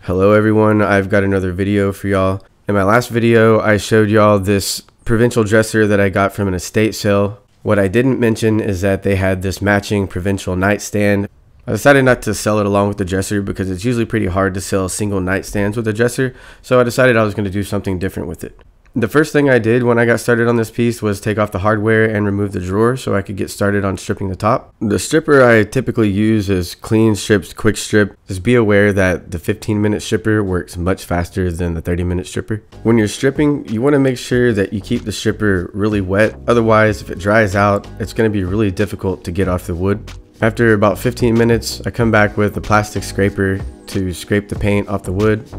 Hello everyone, I've got another video for y'all. In my last video, I showed y'all this Provincial dresser that I got from an estate sale. What I didn't mention is that they had this matching Provincial nightstand. I decided not to sell it along with the dresser because it's usually pretty hard to sell single nightstands with a dresser, so I decided I was going to do something different with it. The first thing I did when I got started on this piece was take off the hardware and remove the drawer so I could get started on stripping the top. The stripper I typically use is Klean strips Kwik strip. Just be aware that the 15-minute stripper works much faster than the 30-minute stripper. When you're stripping, you want to make sure that you keep the stripper really wet. Otherwise, if it dries out, it's going to be really difficult to get off the wood. After about 15 minutes, I come back with a plastic scraper to scrape the paint off the wood.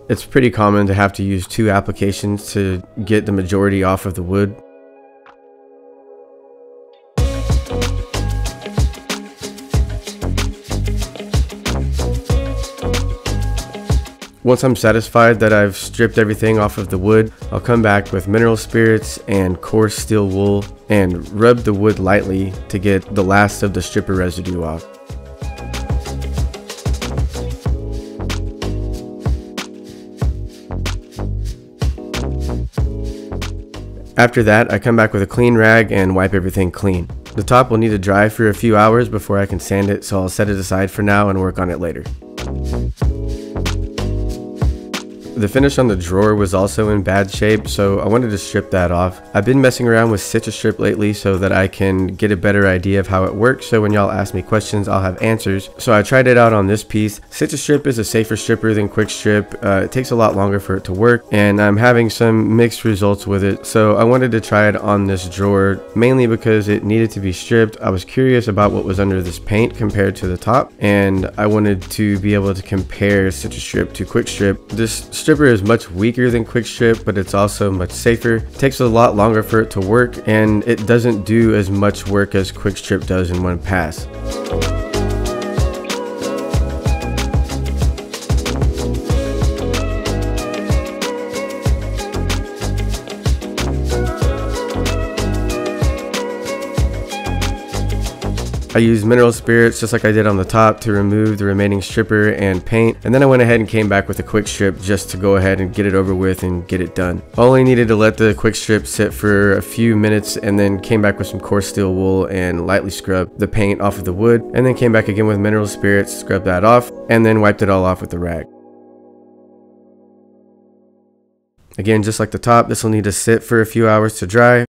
It's pretty common to have to use two applications to get the majority off of the wood. Once I'm satisfied that I've stripped everything off of the wood, I'll come back with mineral spirits and coarse steel wool and rub the wood lightly to get the last of the stripper residue off. After that, I come back with a clean rag and wipe everything clean. The top will need to dry for a few hours before I can sand it, so I'll set it aside for now and work on it later. The finish on the drawer was also in bad shape, so I wanted to strip that off. I've been messing around with Citristrip lately so that I can get a better idea of how it works, so when y'all ask me questions, I'll have answers. So I tried it out on this piece. Citristrip is a safer stripper than Kwik strip. It takes a lot longer for it to work, and I'm having some mixed results with it. So I wanted to try it on this drawer, mainly because it needed to be stripped. I was curious about what was under this paint compared to the top, and I wanted to be able to compare Citristrip to Kwik strip. This stripper is much weaker than Kwik strip, but it's also much safer. It takes a lot longer for it to work, and it doesn't do as much work as Kwik strip does in one pass. I used mineral spirits just like I did on the top to remove the remaining stripper and paint, and then I went ahead and came back with a Kwik strip just to go ahead and get it over with and get it done. I only needed to let the Kwik strip sit for a few minutes and then came back with some coarse steel wool and lightly scrubbed the paint off of the wood, and then came back again with mineral spirits, scrubbed that off, and then wiped it all off with the rag. Again, just like the top, this will need to sit for a few hours to dry.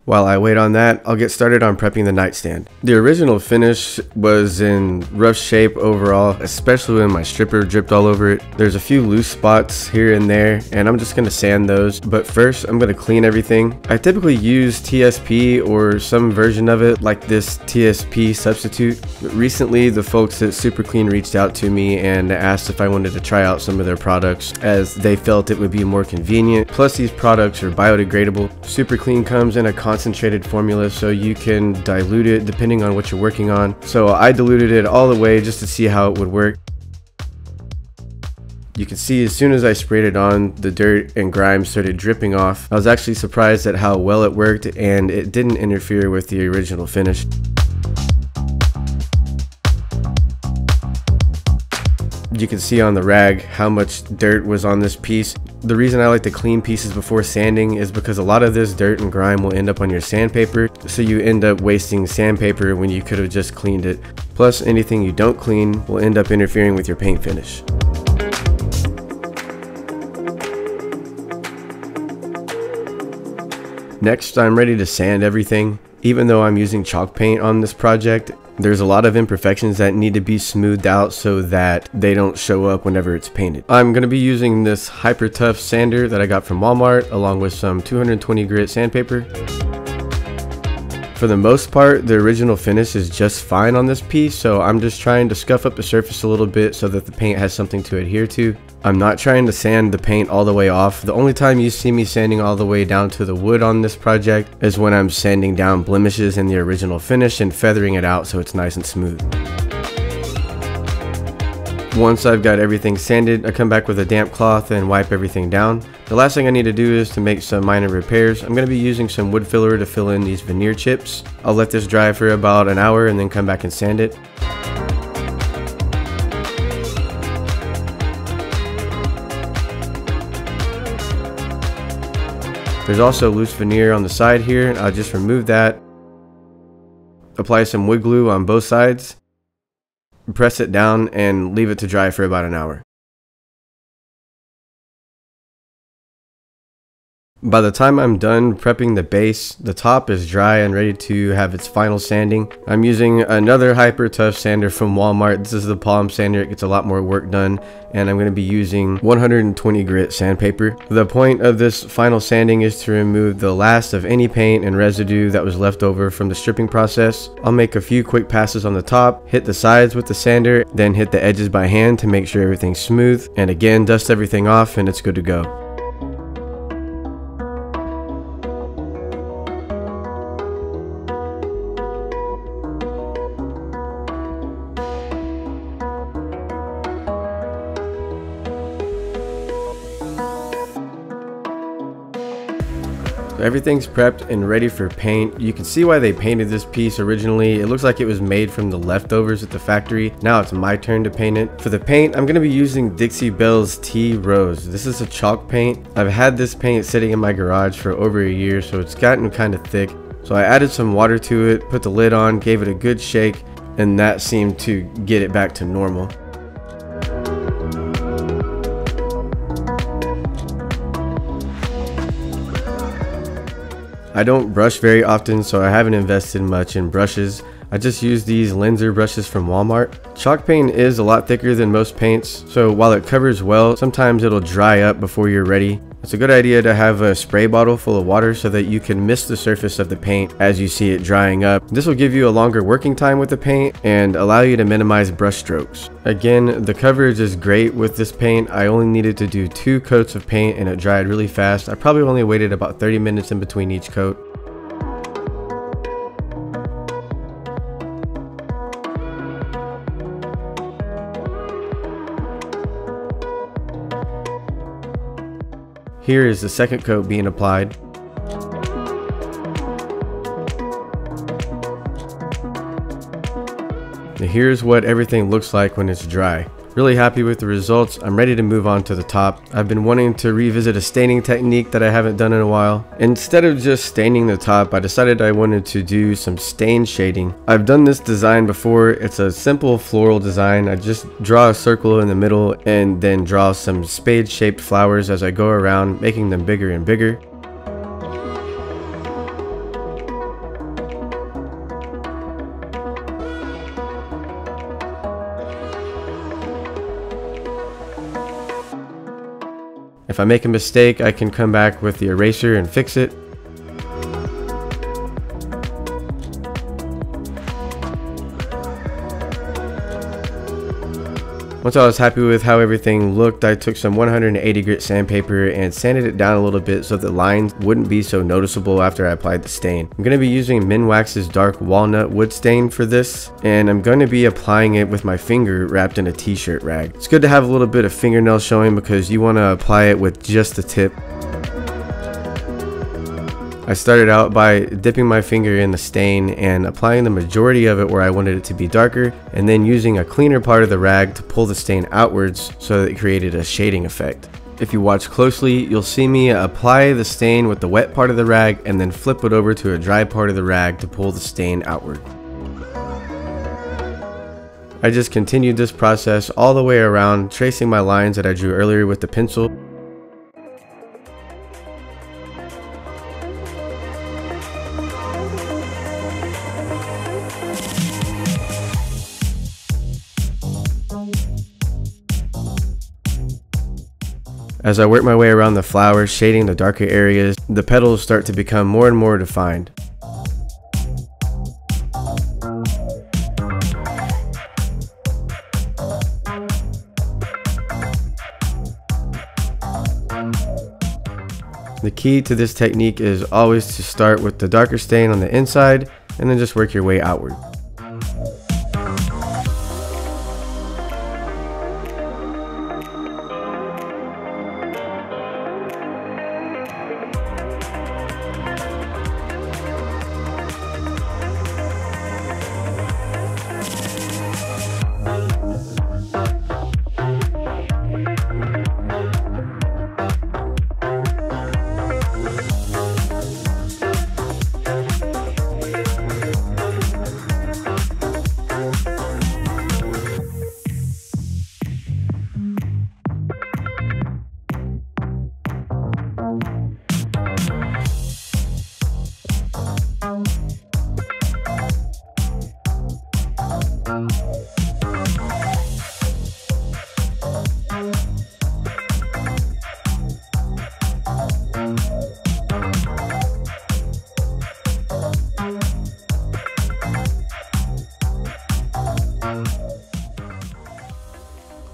While I wait on that, I'll get started on prepping the nightstand. The original finish was in rough shape overall, especially when my stripper dripped all over it. There's a few loose spots here and there, and I'm just going to sand those. But first, I'm going to clean everything. I typically use TSP or some version of it, like this TSP substitute. But recently, the folks at Super Clean reached out to me and asked if I wanted to try out some of their products, as they felt it would be more convenient. Plus, these products are biodegradable. Super Clean comes in a concentrated formula, so you can dilute it depending on what you're working on. So I diluted it all the way just to see how it would work. You can see as soon as I sprayed it on, the dirt and grime started dripping off. I was actually surprised at how well it worked, and it didn't interfere with the original finish. You can see on the rag how much dirt was on this piece. The reason I like to clean pieces before sanding is because a lot of this dirt and grime will end up on your sandpaper, so you end up wasting sandpaper when you could have just cleaned it. Plus, anything you don't clean will end up interfering with your paint finish. Next, I'm ready to sand everything. Even though I'm using chalk paint on this project, there's a lot of imperfections that need to be smoothed out so that they don't show up whenever it's painted. I'm going to be using this hyper tough sander that I got from Walmart along with some 220 grit sandpaper. For the most part, the original finish is just fine on this piece, so I'm just trying to scuff up the surface a little bit so that the paint has something to adhere to. I'm not trying to sand the paint all the way off. The only time you see me sanding all the way down to the wood on this project is when I'm sanding down blemishes in the original finish and feathering it out so it's nice and smooth. Once I've got everything sanded, I come back with a damp cloth and wipe everything down. The last thing I need to do is to make some minor repairs. I'm going to be using some wood filler to fill in these veneer chips. I'll let this dry for about an hour and then come back and sand it. There's also loose veneer on the side here. I'll just remove that. Apply some wood glue on both sides. Press it down and leave it to dry for about an hour. By the time I'm done prepping the base, the top is dry and ready to have its final sanding. I'm using another hyper tough sander from Walmart. This is the palm sander. It gets a lot more work done, and I'm going to be using 120 grit sandpaper. The point of this final sanding is to remove the last of any paint and residue that was left over from the stripping process. I'll make a few quick passes on the top, hit the sides with the sander, then hit the edges by hand to make sure everything's smooth, and again dust everything off and it's good to go. Everything's prepped and ready for paint. You can see why they painted this piece originally. It looks like it was made from the leftovers at the factory. Now it's my turn to paint it. For the paint, I'm going to be using Dixie Belle's Tea Rose. This is a chalk paint. I've had this paint sitting in my garage for over a year, so it's gotten kind of thick. So I added some water to it, put the lid on, gave it a good shake, and that seemed to get it back to normal. I don't brush very often, so I haven't invested much in brushes. I just use these Lenser brushes from Walmart. Chalk paint is a lot thicker than most paints, so while it covers well, sometimes it'll dry up before you're ready. It's a good idea to have a spray bottle full of water so that you can mist the surface of the paint as you see it drying up. This will give you a longer working time with the paint and allow you to minimize brush strokes. Again, the coverage is great with this paint. I only needed to do 2 coats of paint and it dried really fast. I probably only waited about 30 minutes in between each coat. Here is the second coat being applied. And here's what everything looks like when it's dry. Really happy with the results. I'm ready to move on to the top. I've been wanting to revisit a staining technique that I haven't done in a while. Instead of just staining the top, I decided I wanted to do some stain shading. I've done this design before. It's a simple floral design. I just draw a circle in the middle and then draw some spade-shaped flowers as I go around, making them bigger and bigger. If I make a mistake, I can come back with the eraser and fix it. Once I was happy with how everything looked, I took some 180 grit sandpaper and sanded it down a little bit so the lines wouldn't be so noticeable after I applied the stain. I'm going to be using Minwax's dark walnut wood stain for this, and I'm going to be applying it with my finger wrapped in a t-shirt rag. It's good to have a little bit of fingernail showing because you want to apply it with just the tip. I started out by dipping my finger in the stain and applying the majority of it where I wanted it to be darker, and then using a cleaner part of the rag to pull the stain outwards so that it created a shading effect. If you watch closely, you'll see me apply the stain with the wet part of the rag and then flip it over to a dry part of the rag to pull the stain outward. I just continued this process all the way around, tracing my lines that I drew earlier with the pencil. As I work my way around the flowers, shading the darker areas, the petals start to become more and more defined. The key to this technique is always to start with the darker stain on the inside and then just work your way outward.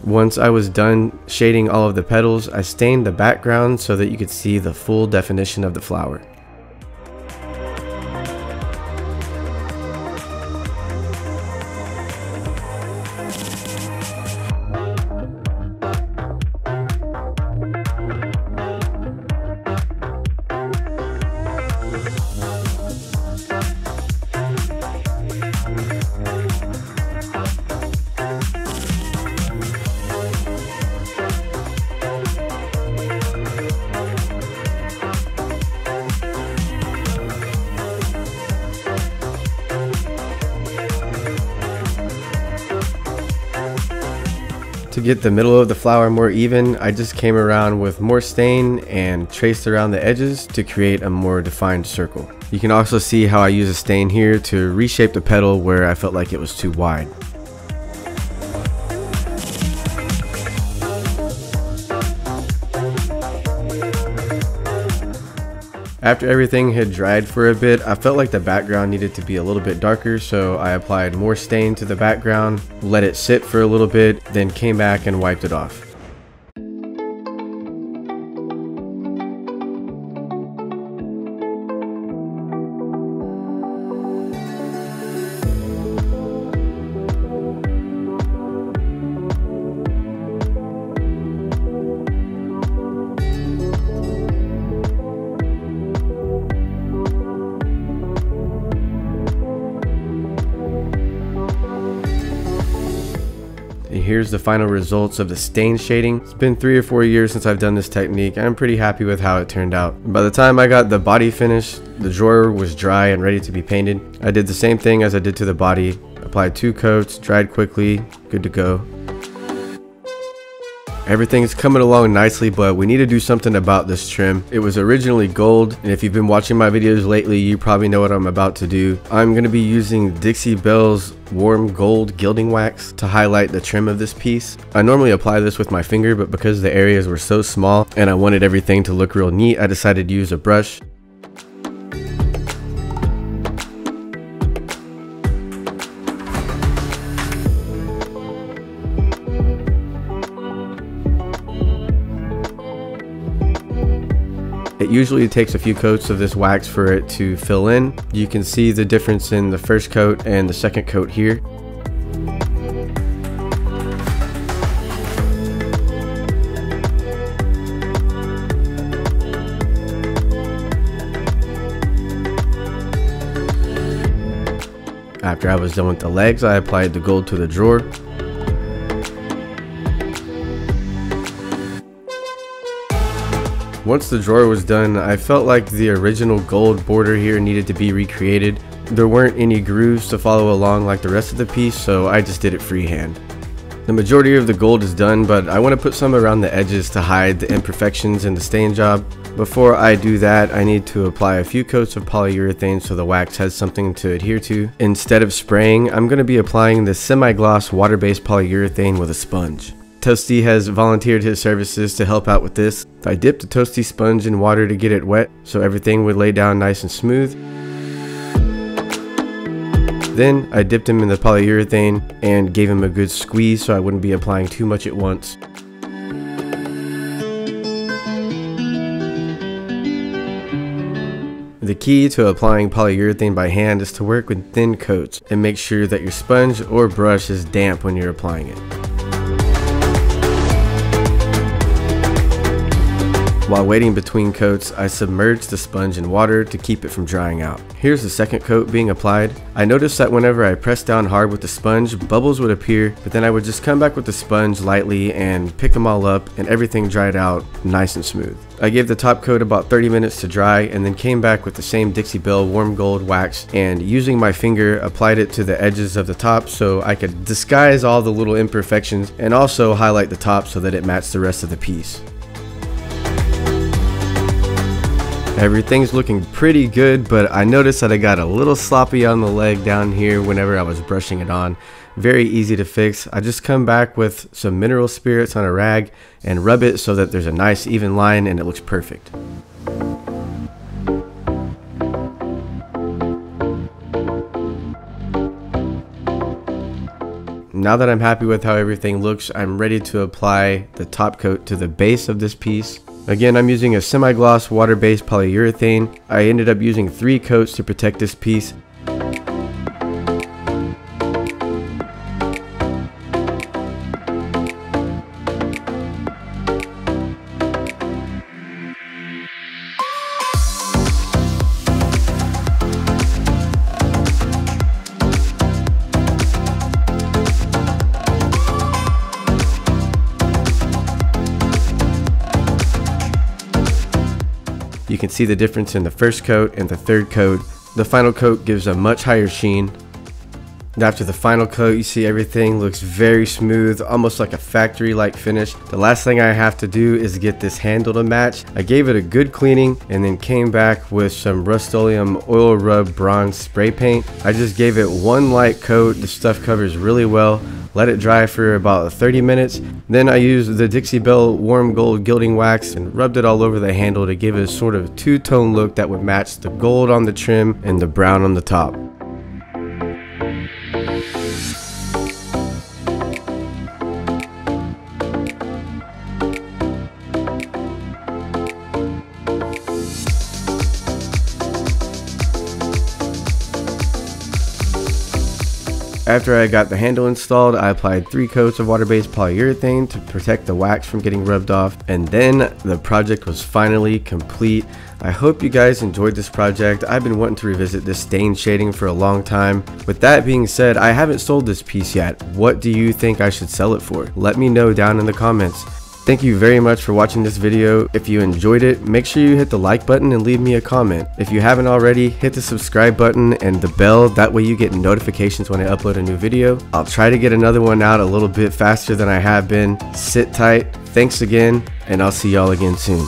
Once I was done shading all of the petals, I stained the background so that you could see the full definition of the flower. To get the middle of the flower more even, I just came around with more stain and traced around the edges to create a more defined circle. You can also see how I use a stain here to reshape the petal where I felt like it was too wide. After everything had dried for a bit, I felt like the background needed to be a little bit darker, so I applied more stain to the background, let it sit for a little bit, then came back and wiped it off. Here's the final results of the stain shading. It's been 3 or 4 years since I've done this technique. I'm pretty happy with how it turned out. By the time I got the body finished, the drawer was dry and ready to be painted. I did the same thing as I did to the body. Applied 2 coats, dried quickly, good to go. Everything's coming along nicely, but we need to do something about this trim. It was originally gold, and if you've been watching my videos lately, you probably know what I'm about to do. I'm going to be using Dixie Belle's warm gold gilding wax to highlight the trim of this piece. I normally apply this with my finger, but because the areas were so small and I wanted everything to look real neat, I decided to use a brush. It usually takes a few coats of this wax for it to fill in. You can see the difference in the first coat and the second coat here. After I was done with the legs, I applied the gold to the drawer. Once the drawer was done, I felt like the original gold border here needed to be recreated. There weren't any grooves to follow along like the rest of the piece, so I just did it freehand. The majority of the gold is done, but I want to put some around the edges to hide the imperfections in the stain job. Before I do that, I need to apply a few coats of polyurethane so the wax has something to adhere to. Instead of spraying, I'm going to be applying the semi-gloss water-based polyurethane with a sponge. Toasty has volunteered his services to help out with this. I dipped the Toasty Sponge in water to get it wet so everything would lay down nice and smooth. Then I dipped him in the polyurethane and gave him a good squeeze so I wouldn't be applying too much at once. The key to applying polyurethane by hand is to work with thin coats and make sure that your sponge or brush is damp when you're applying it. While waiting between coats, I submerged the sponge in water to keep it from drying out. Here's the second coat being applied. I noticed that whenever I pressed down hard with the sponge, bubbles would appear, but then I would just come back with the sponge lightly and pick them all up, and everything dried out nice and smooth. I gave the top coat about 30 minutes to dry and then came back with the same Dixie Belle warm gold wax, and using my finger applied it to the edges of the top so I could disguise all the little imperfections and also highlight the top so that it matched the rest of the piece. Everything's looking pretty good, but I noticed that I got a little sloppy on the leg down here whenever I was brushing it on. Very easy to fix. I just come back with some mineral spirits on a rag and rub it so that there's a nice even line and it looks perfect. Now that I'm happy with how everything looks, I'm ready to apply the top coat to the base of this piece. Again, I'm using a semi-gloss water-based polyurethane. I ended up using 3 coats to protect this piece. You can see the difference in the first coat and the third coat. The final coat gives a much higher sheen. After the final coat, you see everything looks very smooth, almost like a factory-like finish. The last thing I have to do is get this handle to match. I gave it a good cleaning and then came back with some Rust-Oleum oil rub bronze spray paint. I just gave it one light coat. The stuff covers really well. Let it dry for about 30 minutes. Then I used the Dixie Belle warm gold gilding wax and rubbed it all over the handle to give it a sort of two-tone look that would match the gold on the trim and the brown on the top. After I got the handle installed, I applied 3 coats of water-based polyurethane to protect the wax from getting rubbed off, and then the project was finally complete. I hope you guys enjoyed this project. I've been wanting to revisit this stain shading for a long time. With that being said, I haven't sold this piece yet. What do you think I should sell it for? Let me know down in the comments. Thank you very much for watching this video. If you enjoyed it, make sure you hit the like button and leave me a comment. If you haven't already, hit the subscribe button and the bell. That way you get notifications when I upload a new video. I'll try to get another one out a little bit faster than I have been. Sit tight. Thanks again, and I'll see y'all again soon.